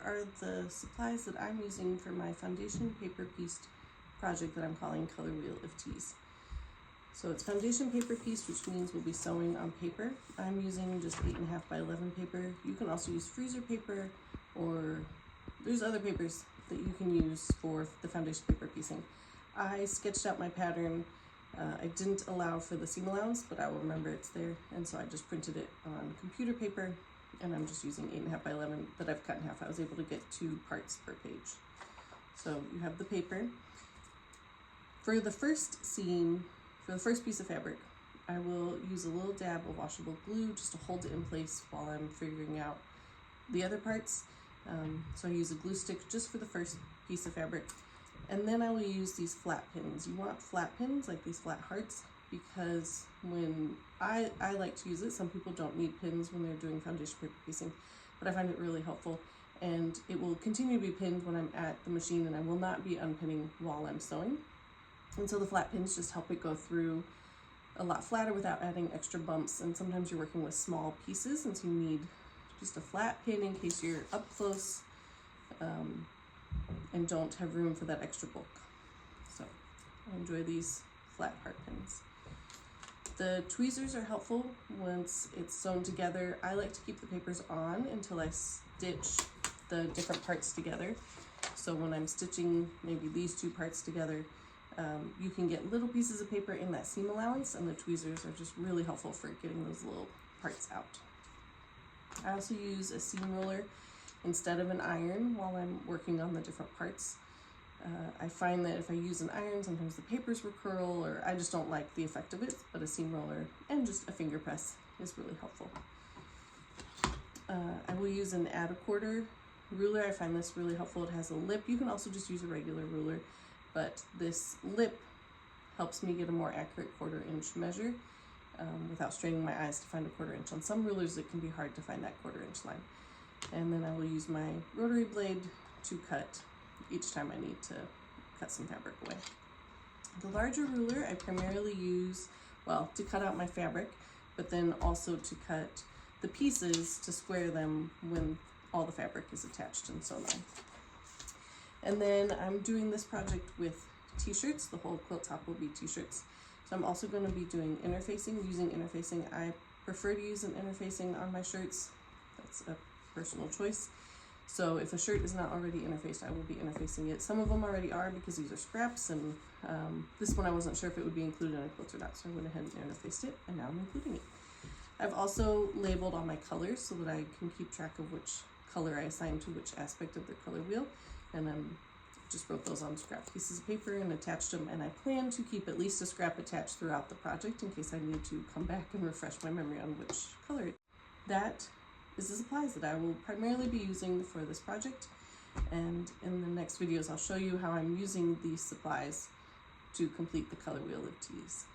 are the supplies that I'm using for my foundation paper pieced project that I'm calling Color Wheel of Teas. So it's foundation paper pieced, which means we'll be sewing on paper. I'm using just 8.5 by 11 paper. You can also use freezer paper, or there's other papers that you can use for the foundation paper piecing. I sketched out my pattern. I didn't allow for the seam allowance, but I will remember it's there, and so I just printed it on computer paper, and I'm just using 8.5 by 11 that I've cut in half. I was able to get 2 parts per page. So you have the paper. For the first seam, for the first piece of fabric, I will use a little dab of washable glue just to hold it in place while I'm figuring out the other parts. So I use a glue stick just for the first piece of fabric. And then I will use these flat pins. You want flat pins, like these flat hearts, because when I like to use it, some people don't need pins when they're doing foundation paper piecing, but I find it really helpful. And it will continue to be pinned when I'm at the machine, and I will not be unpinning while I'm sewing. And so the flat pins just help it go through a lot flatter without adding extra bumps. And sometimes you're working with small pieces, and so you need just a flat pin in case you're up close and don't have room for that extra bulk. So I enjoy these flat heart pins. The tweezers are helpful once it's sewn together. I like to keep the papers on until I stitch the different parts together. So when I'm stitching maybe these 2 parts together, you can get little pieces of paper in that seam allowance, and the tweezers are just really helpful for getting those little parts out. I also use a seam roller instead of an iron while I'm working on the different parts. I find that if I use an iron, sometimes the papers will curl, or I just don't like the effect of it, but a seam roller and just a finger press is really helpful. I will use an add a quarter ruler. I find this really helpful. It has a lip. You can also just use a regular ruler, but this lip helps me get a more accurate 1/4 inch measure without straining my eyes to find a 1/4 inch. On some rulers it can be hard to find that 1/4 inch line. And then I will use my rotary blade to cut each time I need to cut some fabric away. The larger ruler I primarily use, well, to cut out my fabric, but then also to cut the pieces to square them when all the fabric is attached and sewn on. And then I'm doing this project with t-shirts. The whole quilt top will be t-shirts. So I'm also going to be doing interfacing, using interfacing. I prefer to use an interfacing on my shirts. That's a personal choice. So if a shirt is not already interfaced, I will be interfacing it. Some of them already are because these are scraps, and this one I wasn't sure if it would be included in a quilt or not, so I went ahead and interfaced it, and now I'm including it. I've also labeled all my colors so that I can keep track of which color I assign to which aspect of the color wheel, and then just wrote those on scrap pieces of paper and attached them, and I plan to keep at least a scrap attached throughout the project in case I need to come back and refresh my memory on which color it is. That is the supplies that I will primarily be using for this project, and in the next videos I'll show you how I'm using these supplies to complete the Color Wheel of Teas.